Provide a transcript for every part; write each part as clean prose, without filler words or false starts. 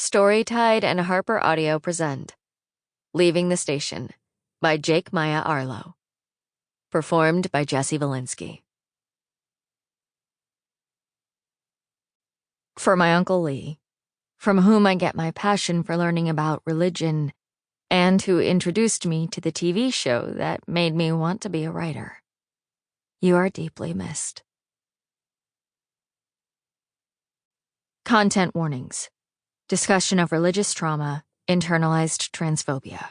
Storytide and Harper Audio present Leaving the Station by Maia Arlow. Performed by Vilinsky. For my Uncle Lee, from whom I get my passion for learning about religion and who introduced me to the TV show that made me want to be a writer. You are deeply missed. Content warnings. Discussion of religious trauma, internalized transphobia.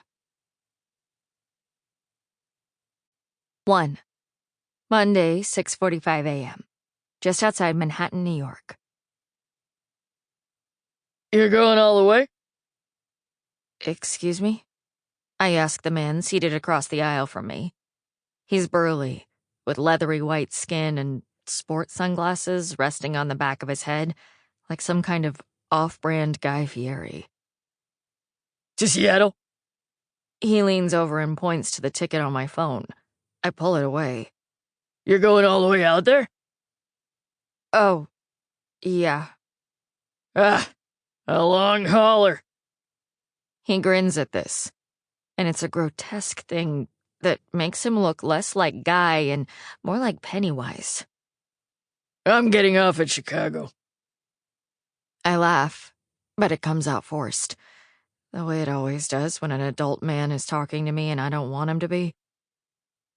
1. Monday, 6:45 a.m. Just outside Manhattan, New York. You're going all the way? Excuse me? I ask the man seated across the aisle from me. He's burly, with leathery white skin and sport sunglasses resting on the back of his head, like some kind of off-brand Guy Fieri. To Seattle? He leans over and points to the ticket on my phone. I pull it away. You're going all the way out there? Oh, yeah. Ah, a long hauler. He grins at this, and it's a grotesque thing that makes him look less like Guy and more like Pennywise. I'm getting off at Chicago. I laugh, but it comes out forced, the way it always does when an adult man is talking to me and I don't want him to be.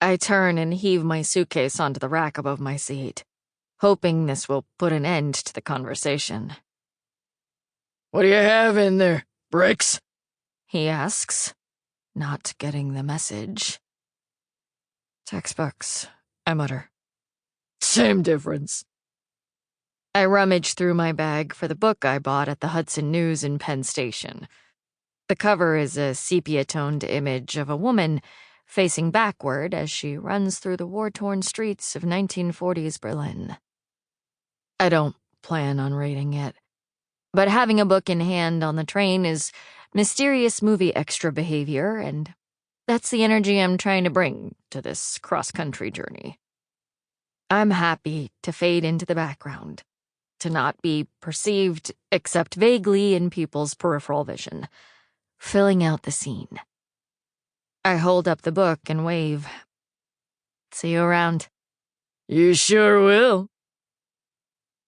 I turn and heave my suitcase onto the rack above my seat, hoping this will put an end to the conversation. What do you have in there? Bricks? He asks, not getting the message. Textbooks, I mutter. Same difference. I rummage through my bag for the book I bought at the Hudson News in Penn Station. The cover is a sepia-toned image of a woman facing backward as she runs through the war-torn streets of 1940s Berlin. I don't plan on reading it, but having a book in hand on the train is mysterious movie extra behavior, and that's the energy I'm trying to bring to this cross-country journey. I'm happy to fade into the background, to not be perceived except vaguely in people's peripheral vision, filling out the scene. I hold up the book and wave. See you around. You sure will.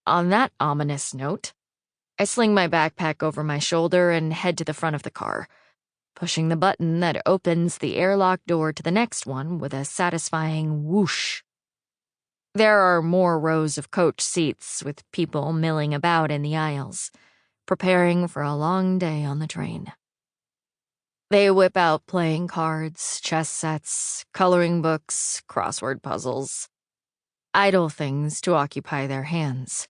On that ominous note, I sling my backpack over my shoulder and head to the front of the car, pushing the button that opens the airlock door to the next one with a satisfying whoosh. There are more rows of coach seats with people milling about in the aisles, preparing for a long day on the train. They whip out playing cards, chess sets, coloring books, crossword puzzles, idle things to occupy their hands.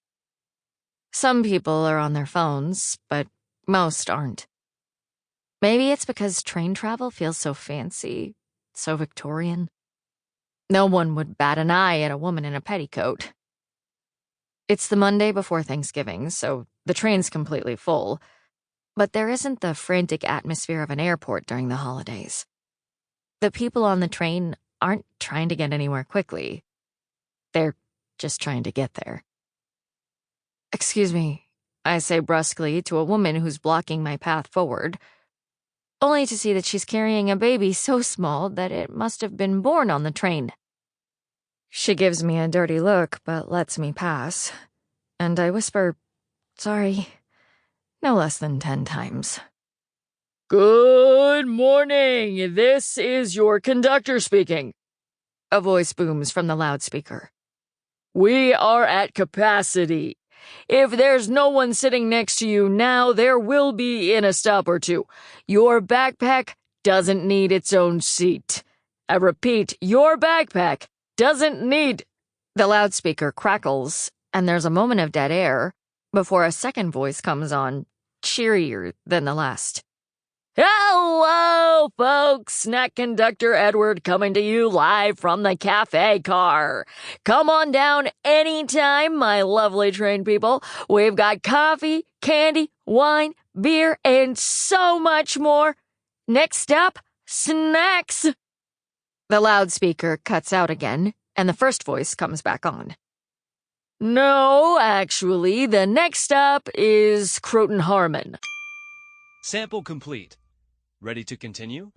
Some people are on their phones, but most aren't. Maybe it's because train travel feels so fancy, so Victorian. No one would bat an eye at a woman in a petticoat. It's the Monday before Thanksgiving, so the train's completely full, but there isn't the frantic atmosphere of an airport during the holidays. The people on the train aren't trying to get anywhere quickly. They're just trying to get there. Excuse me, I say brusquely to a woman who's blocking my path forward, only to see that she's carrying a baby so small that it must have been born on the train. She gives me a dirty look, but lets me pass, and I whisper, sorry, no less than 10 times. Good morning. This is your conductor speaking. A voice booms from the loudspeaker. We are at capacity. If there's no one sitting next to you now, there will be in a stop or two. Your backpack doesn't need its own seat. I repeat, your backpack doesn't need... The loudspeaker crackles, and there's a moment of dead air before a second voice comes on, cheerier than the last. Hello, folks! Snack Conductor Edward coming to you live from the cafe car. Come on down anytime, my lovely train people. We've got coffee, candy, wine, beer, and so much more. Next stop, snacks. The loudspeaker cuts out again, and the first voice comes back on. No, actually, the next stop is Croton Harmon. Sample complete. Ready to continue?